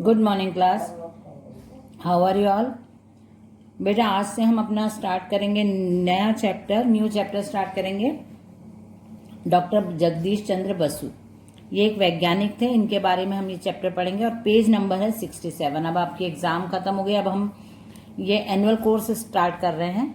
Good morning class, how are you all. बेटा आज से हम अपना स्टार्ट करेंगे न्यू चैप्टर स्टार्ट करेंगे। डॉक्टर जगदीश चंद्र बसु, ये एक वैज्ञानिक थे, इनके बारे में हम ये चैप्टर पढ़ेंगे और पेज नंबर है 67। अब आपकी एग्जाम खत्म हो गई, अब हम ये एनुअल कोर्स स्टार्ट कर रहे हैं।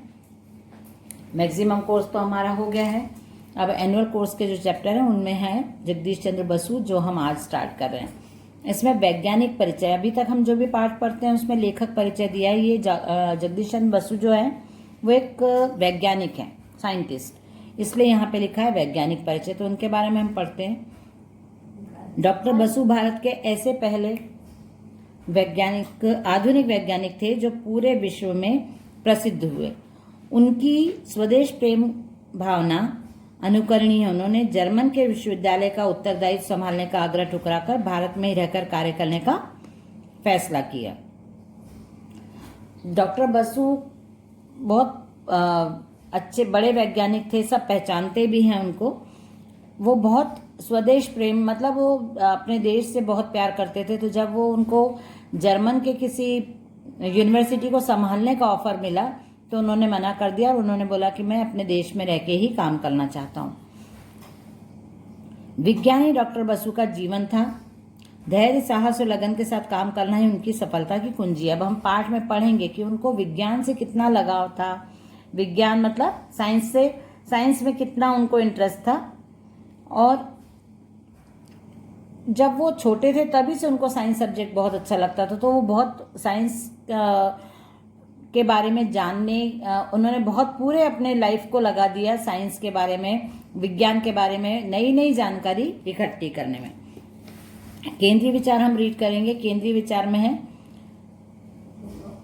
मैक्सिमम कोर्स तो हमारा हो गया है, अब एनुअल कोर्स के जो चैप्टर हैं उनमें है जगदीश चंद्र बसु, जो हम आज स्टार्ट कर रहे हैं। इसमें वैज्ञानिक परिचय, अभी तक हम जो भी पाठ पढ़ते हैं उसमें लेखक परिचय दिया है। ये जगदीश चंद्र बसु जो है वो एक वैज्ञानिक है, साइंटिस्ट, इसलिए यहाँ पे लिखा है वैज्ञानिक परिचय। तो उनके बारे में हम पढ़ते हैं। डॉक्टर बसु भारत के ऐसे पहले वैज्ञानिक, आधुनिक वैज्ञानिक थे जो पूरे विश्व में प्रसिद्ध हुए। उनकी स्वदेश प्रेम भावना अनुकरणीय, उन्होंने जर्मन के विश्वविद्यालय का उत्तरदायित्व संभालने का आग्रह ठुकराकर भारत में ही रहकर कार्य करने का फैसला किया। डॉक्टर बसु बहुत अच्छे बड़े वैज्ञानिक थे, सब पहचानते भी हैं उनको। वो बहुत स्वदेश प्रेम, मतलब वो अपने देश से बहुत प्यार करते थे। तो जब वो उनको जर्मन के किसी यूनिवर्सिटी को संभालने का ऑफर मिला तो उन्होंने मना कर दिया और उन्होंने बोला कि मैं अपने देश में रह के ही काम करना चाहता हूँ। विज्ञानी डॉक्टर बसु का जीवन था। धैर्य, साहस और लगन के साथ काम करना ही उनकी सफलता की कुंजी है। अब हम पाठ में पढ़ेंगे कि उनको विज्ञान से कितना लगाव था, विज्ञान मतलब साइंस से, साइंस में कितना उनको इंटरेस्ट था। और जब वो छोटे थे तभी से उनको साइंस सब्जेक्ट बहुत अच्छा लगता था, तो वो बहुत साइंस के बारे में जानने, उन्होंने बहुत पूरे अपने लाइफ को लगा दिया साइंस के बारे में, विज्ञान के बारे में नई नई जानकारी इकट्ठी करने में। केंद्रीय विचार हम रीड करेंगे। केंद्रीय विचार में है,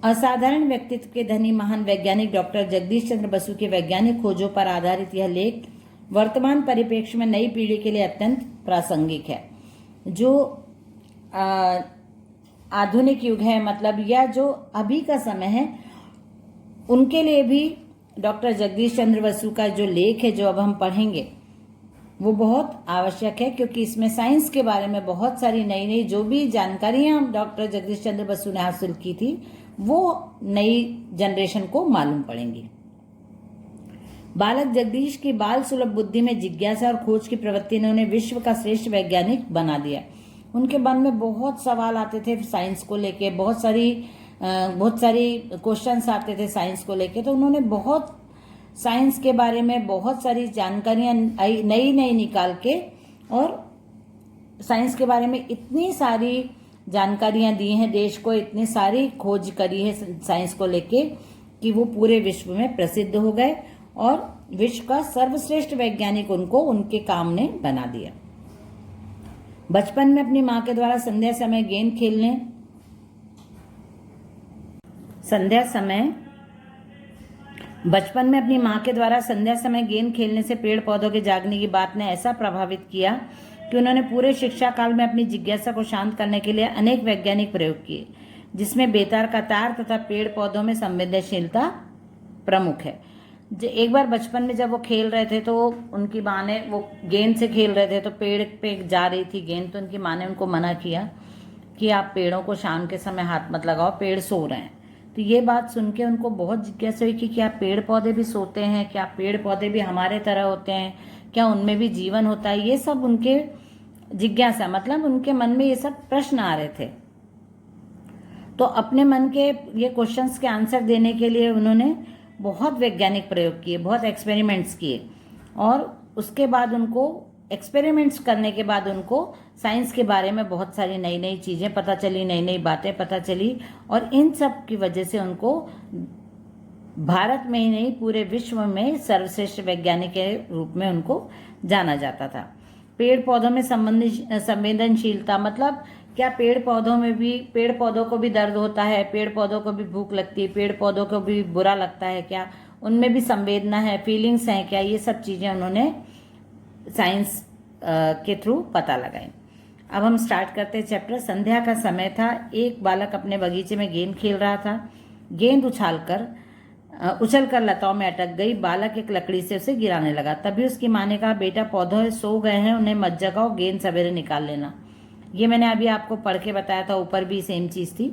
असाधारण व्यक्तित्व के धनी महान वैज्ञानिक डॉक्टर जगदीश चंद्र बसु के वैज्ञानिक खोजों पर आधारित यह लेख वर्तमान परिप्रेक्ष्य में नई पीढ़ी के लिए अत्यंत प्रासंगिक है। जो आधुनिक युग है, मतलब या जो अभी का समय है, उनके लिए भी डॉक्टर जगदीश चंद्र बसु का जो लेख है जो अब हम पढ़ेंगे वो बहुत आवश्यक है, क्योंकि इसमें साइंस के बारे में बहुत सारी नई नई जो भी जानकारियां डॉक्टर जगदीश चंद्र बसु ने हासिल की थी वो नई जनरेशन को मालूम पड़ेंगी। बालक जगदीश की बाल सुलभ बुद्धि में जिज्ञासा और खोज की प्रवृत्ति ने उन्हें विश्व का श्रेष्ठ वैज्ञानिक बना दिया। उनके मन में बहुत सवाल आते थे साइंस को लेके, बहुत सारी क्वेश्चंस आते थे साइंस को लेके। तो उन्होंने बहुत साइंस के बारे में बहुत सारी जानकारियां नई नई निकाल के और साइंस के बारे में इतनी सारी जानकारियां दी हैं देश को, इतनी सारी खोज करी है साइंस को लेके कि वो पूरे विश्व में प्रसिद्ध हो गए और विश्व का सर्वश्रेष्ठ वैज्ञानिक उनको उनके काम ने बना दिया। बचपन में अपनी मां के द्वारा संध्या समय गेंद खेलने, बचपन में अपनी मां के द्वारा संध्या समय गेंद खेलने से पेड़ पौधों के जागने की बात ने ऐसा प्रभावित किया कि उन्होंने पूरे शिक्षा काल में अपनी जिज्ञासा को शांत करने के लिए अनेक वैज्ञानिक प्रयोग किए, जिसमें बेतार का तार तथा पेड़ पौधों में संवेदनशीलता प्रमुख है। एक बार बचपन में जब वो खेल रहे थे तो उनकी माँ ने, वो गेंद से खेल रहे थे तो पेड़ पे जा रही थी गेंद, तो उनकी माँ ने उनको मना किया कि आप पेड़ों को शाम के समय हाथ मत लगाओ, पेड़ सो रहे हैं। तो ये बात सुन के उनको बहुत जिज्ञासा हुई कि क्या पेड़ पौधे भी सोते हैं, क्या पेड़ पौधे भी हमारे तरह होते हैं, क्या उनमें भी जीवन होता है। ये सब उनके जिज्ञासा, मतलब उनके मन में ये सब प्रश्न आ रहे थे। तो अपने मन के ये क्वेश्चंस के आंसर देने के लिए उन्होंने बहुत वैज्ञानिक प्रयोग किए, बहुत एक्सपेरिमेंट्स किए और उसके बाद उनको एक्सपेरिमेंट्स करने के बाद उनको साइंस के बारे में बहुत सारी नई नई चीज़ें पता चली, नई नई बातें पता चली और इन सब की वजह से उनको भारत में ही नहीं पूरे विश्व में सर्वश्रेष्ठ वैज्ञानिक के रूप में उनको जाना जाता था। पेड़ पौधों में संवेदनशीलता, मतलब क्या पेड़ पौधों को भी दर्द होता है, पेड़ पौधों को भी भूख लगती है, पेड़ पौधों को भी बुरा लगता है, क्या उनमें भी संवेदना है, फीलिंग्स हैं क्या, ये सब चीज़ें उन्होंने साइंस के थ्रू पता लगाई। अब हम स्टार्ट करते हैं चैप्टर। संध्या का समय था। एक बालक अपने बगीचे में गेंद खेल रहा था। गेंद उछलकर लताओं में अटक गई। बालक एक लकड़ी से उसे गिराने लगा। तभी उसकी माँ ने कहा, बेटा पौधे सो गए हैं, उन्हें मत जगाओ, गेंद सवेरे निकाल लेना। ये मैंने अभी आपको पढ़ के बताया था, ऊपर भी सेम चीज़ थी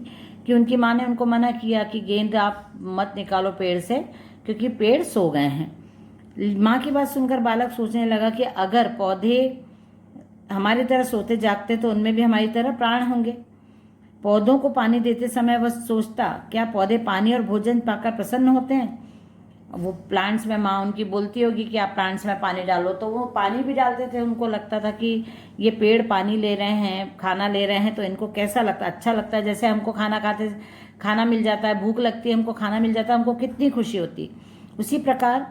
कि उनकी माँ ने उनको मना किया कि गेंद आप मत निकालो पेड़ से, क्योंकि पेड़ सो गए हैं। माँ की बात सुनकर बालक सोचने लगा कि अगर पौधे हमारी तरह सोते जागते तो उनमें भी हमारी तरह प्राण होंगे। पौधों को पानी देते समय वह सोचता, क्या पौधे पानी और भोजन पाकर प्रसन्न होते हैं? वो प्लांट्स में माँ उनकी बोलती होगी कि आप प्लांट्स में पानी डालो, तो वो पानी भी डालते थे। उनको लगता था कि ये पेड़ पानी ले रहे हैं, खाना ले रहे हैं, तो इनको कैसा लगता है? अच्छा लगता है। जैसे हमको खाना मिल जाता है, भूख लगती है, हमको खाना मिल जाता है, हमको कितनी खुशी होती। उसी प्रकार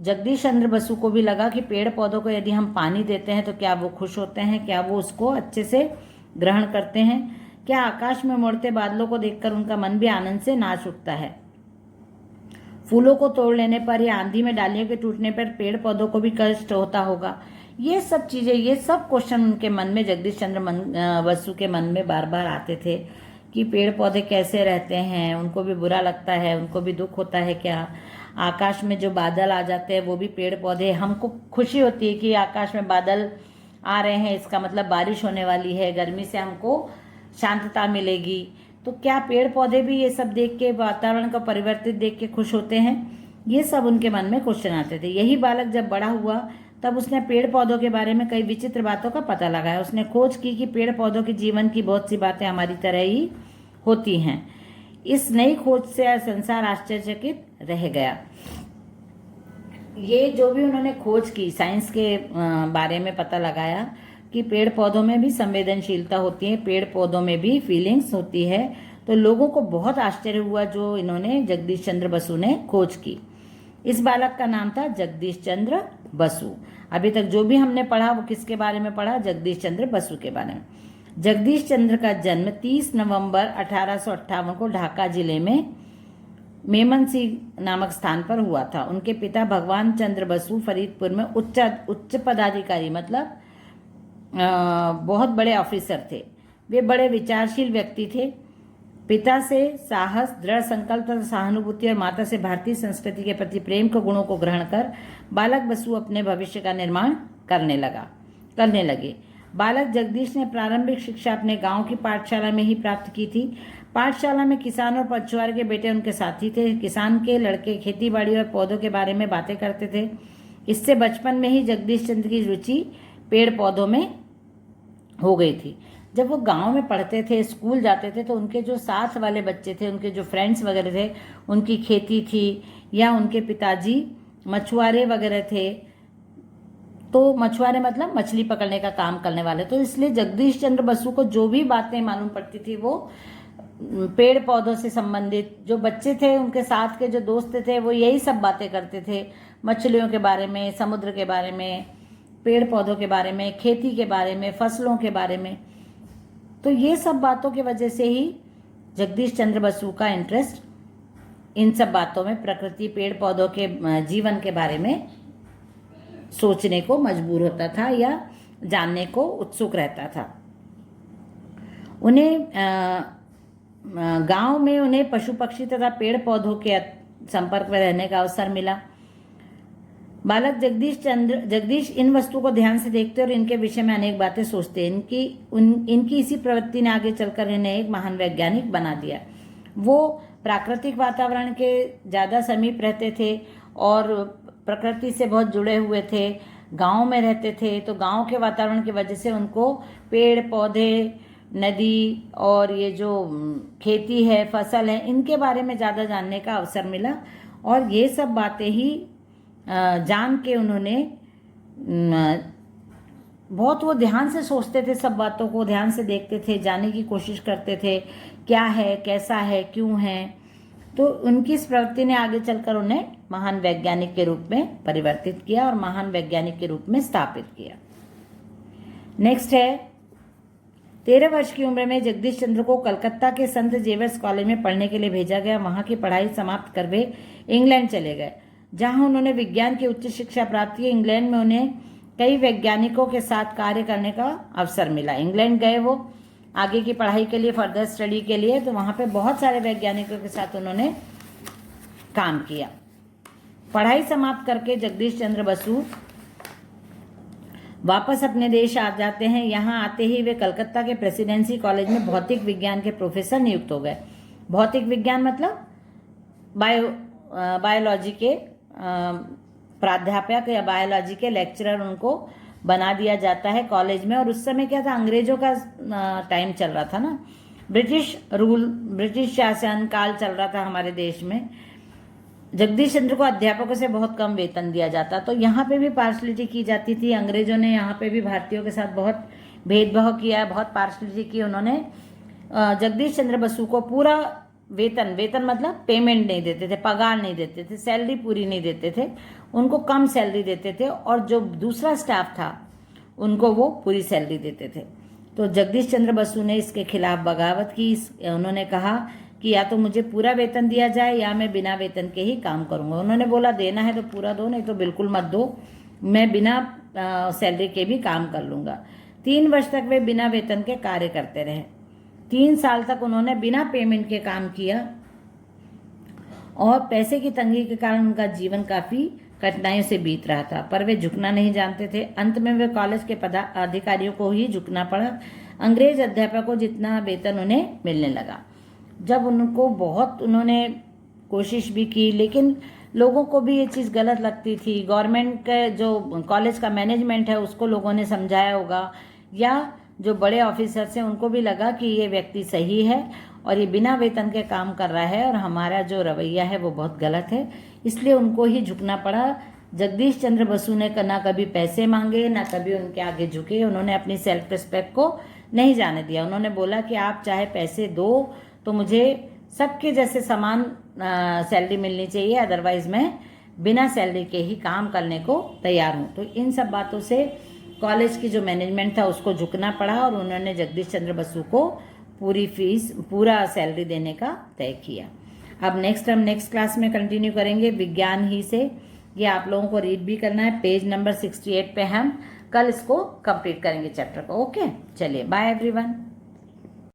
जगदीश चंद्र बसु को भी लगा कि पेड़ पौधों को यदि हम पानी देते हैं तो क्या वो खुश होते हैं, क्या वो उसको अच्छे से ग्रहण करते हैं, क्या आकाश में मुड़ते बादलों को देखकर उनका मन भी आनंद से नाच उठता है। फूलों को तोड़ लेने पर या आंधी में डालियों के टूटने पर पेड़ पौधों को भी कष्ट होता होगा। ये सब चीजें, ये सब क्वेश्चन उनके मन में, जगदीश चंद्र बसु के मन में बार बार आते थे कि पेड़ पौधे कैसे रहते हैं, उनको भी बुरा लगता है, उनको भी दुख होता है क्या? आकाश में जो बादल आ जाते हैं वो भी पेड़ पौधे, हमको खुशी होती है कि आकाश में बादल आ रहे हैं, इसका मतलब बारिश होने वाली है, गर्मी से हमको शांतता मिलेगी। तो क्या पेड़ पौधे भी ये सब देख के, वातावरण का परिवर्तित देख के खुश होते हैं? ये सब उनके मन में क्वेश्चन आते थे। यही बालक जब बड़ा हुआ तब उसने पेड़ पौधों के बारे में कई विचित्र बातों का पता लगाया। उसने खोज की कि पेड़ पौधों के जीवन की बहुत सी बातें हमारी तरह ही होती हैं। इस नई खोज से संसार आश्चर्यचकित रह गया। ये जो भी उन्होंने खोज की, साइंस के बारे में पता लगाया कि पेड़ पौधों में भी संवेदनशीलता होती है, पेड़ पौधों में भी फीलिंग्स होती है, तो लोगों को बहुत आश्चर्य हुआ जो इन्होंने जगदीश चंद्र बसु ने खोज की। इस बालक का नाम था जगदीश चंद्र बसु। अभी तक जो भी हमने पढ़ा वो किसके बारे में पढ़ा? जगदीश चंद्र बसु के बारे में। जगदीश चंद्र का जन्म 30 नवंबर 1858 को ढाका जिले में मेमनसी नामक स्थान पर हुआ था। उनके पिता भगवान चंद्र बसु फरीदपुर में उच्च पदाधिकारी, मतलब बहुत बड़े ऑफिसर थे। वे बड़े विचारशील व्यक्ति थे। पिता से साहस, दृढ़ संकल्प तथा सहानुभूति और माता से भारतीय संस्कृति के प्रति प्रेम के गुणों को ग्रहण कर बालक बसु अपने भविष्य का निर्माण करने लगे। बालक जगदीश ने प्रारंभिक शिक्षा अपने गांव की पाठशाला में ही प्राप्त की थी। पाठशाला में किसान और मछुआरे के बेटे उनके साथी थे। किसान के लड़के खेतीबाड़ी और पौधों के बारे में बातें करते थे। इससे बचपन में ही जगदीश चंद्र की रुचि पेड़ पौधों में हो गई थी। जब वो गांव में पढ़ते थे, स्कूल जाते थे, तो उनके जो साथ वाले बच्चे थे, उनके जो फ्रेंड्स वगैरह थे, उनकी खेती थी या उनके पिताजी मछुआरे वगैरह थे। तो मछुआरे मतलब मछली पकड़ने का काम करने वाले। तो इसलिए जगदीश चंद्र बसु को जो भी बातें मालूम पड़ती थी वो पेड़ पौधों से संबंधित, जो बच्चे थे उनके साथ के जो दोस्त थे वो यही सब बातें करते थे, मछलियों के बारे में, समुद्र के बारे में, पेड़ पौधों के बारे में, खेती के बारे में, फसलों के बारे में। तो ये सब बातों की वजह से ही जगदीश चंद्र बसु का इंटरेस्ट इन सब बातों में, प्रकृति, पेड़ पौधों के जीवन के बारे में सोचने को मजबूर होता था या जानने को उत्सुक रहता था। उन्हें गांव में उन्हें पशु पक्षी तथा पेड़ पौधों के संपर्क में रहने का अवसर मिला। बालक जगदीश इन वस्तुओं को ध्यान से देखते और इनके विषय में अनेक बातें सोचते। इनकी इसी प्रवृत्ति ने आगे चलकर इन्हें एक महान वैज्ञानिक बना दिया। वो प्राकृतिक वातावरण के ज़्यादा समीप रहते थे और प्रकृति से बहुत जुड़े हुए थे, गांव में रहते थे। तो गांव के वातावरण की वजह से उनको पेड़ पौधे, नदी और ये जो खेती है, फसल है, इनके बारे में ज़्यादा जानने का अवसर मिला। और ये सब बातें ही जान के उन्होंने बहुत, वो ध्यान से सोचते थे, सब बातों को ध्यान से देखते थे, जानने की कोशिश करते थे क्या है, कैसा है, क्यों है। तो उनकी इस प्रवृत्ति ने आगे चलकर उन्हें महान वैज्ञानिक के रूप में परिवर्तित किया और महान वैज्ञानिक के रूप में स्थापित किया। नेक्स्ट है, 13 वर्ष की उम्र में जगदीश चंद्र को कलकत्ता के संत जेवियर्स कॉलेज में पढ़ने के लिए भेजा गया। वहां की पढ़ाई समाप्त कर वे इंग्लैंड चले गए, जहां उन्होंने विज्ञान की उच्च शिक्षा प्राप्त की। इंग्लैंड में उन्हें कई वैज्ञानिकों के साथ कार्य करने का अवसर मिला। इंग्लैंड गए वो आगे की पढ़ाई के लिए, फर्दर स्टडी के लिए, तो वहां पे बहुत सारे वैज्ञानिकों के साथ उन्होंने काम किया। पढ़ाई समाप्त करके जगदीश चंद्र बसु वापस अपने देश आ जाते हैं। यहाँ आते ही वे कलकत्ता के प्रेसिडेंसी कॉलेज में भौतिक विज्ञान के प्रोफेसर नियुक्त हो गए। भौतिक विज्ञान मतलब बायोलॉजी के प्राध्यापक या बायोलॉजी के लेक्चरर उनको बना दिया जाता है कॉलेज में। और उस समय क्या था, अंग्रेजों का टाइम चल रहा था ना, ब्रिटिश शासन काल चल रहा था हमारे देश में। जगदीश चंद्र को अध्यापकों से बहुत कम वेतन दिया जाता, तो यहाँ पे भी पार्शलिटी की जाती थी। अंग्रेजों ने यहाँ पे भी भारतीयों के साथ बहुत भेदभाव किया, बहुत पार्शलिटी की उन्होंने। जगदीश चंद्र बसु को पूरा वेतन मतलब पेमेंट नहीं देते थे, पगार नहीं देते थे, सैलरी पूरी नहीं देते थे, उनको कम सैलरी देते थे। और जो दूसरा स्टाफ था उनको वो पूरी सैलरी देते थे। तो जगदीश चंद्र बसु ने इसके खिलाफ बगावत की। उन्होंने कहा कि या तो मुझे पूरा वेतन दिया जाए या मैं बिना वेतन के ही काम करूंगा। उन्होंने बोला देना है तो पूरा दो, नहीं तो बिल्कुल मत दो, मैं बिना सैलरी के भी काम कर लूंगा। 3 वर्ष तक वे बिना वेतन के कार्य करते रहे। 3 साल तक उन्होंने बिना पेमेंट के काम किया और पैसे की तंगी के कारण उनका जीवन काफी कठिनाइयों से बीत रहा था, पर वे झुकना नहीं जानते थे। अंत में वे कॉलेज के अधिकारियों को ही झुकना पड़ा। अंग्रेज अध्यापकों को जितना वेतन उन्हें मिलने लगा। जब उनको बहुत उन्होंने कोशिश भी की, लेकिन लोगों को भी ये चीज़ गलत लगती थी। गवर्नमेंट के जो कॉलेज का मैनेजमेंट है उसको लोगों ने समझाया होगा, या जो बड़े ऑफिसर्स हैं उनको भी लगा कि ये व्यक्ति सही है और ये बिना वेतन के काम कर रहा है और हमारा जो रवैया है वो बहुत गलत है, इसलिए उनको ही झुकना पड़ा। जगदीश चंद्र बसु ने ना कभी पैसे मांगे, ना कभी उनके आगे झुके। उन्होंने अपनी सेल्फ रिस्पेक्ट को नहीं जाने दिया। उन्होंने बोला कि आप चाहे पैसे दो तो मुझे सबके जैसे समान सैलरी मिलनी चाहिए, अदरवाइज मैं बिना सैलरी के ही काम करने को तैयार हूँ। तो इन सब बातों से कॉलेज की जो मैनेजमेंट था उसको झुकना पड़ा और उन्होंने जगदीश चंद्र बसु को पूरी फीस, पूरा सैलरी देने का तय किया। अब नेक्स्ट क्लास में कंटिन्यू करेंगे विज्ञान ही से। ये आप लोगों को रीड भी करना है। पेज नंबर 68 पे हम कल इसको कंप्लीट करेंगे चैप्टर को। ओके, चलिए बाय एवरीवन।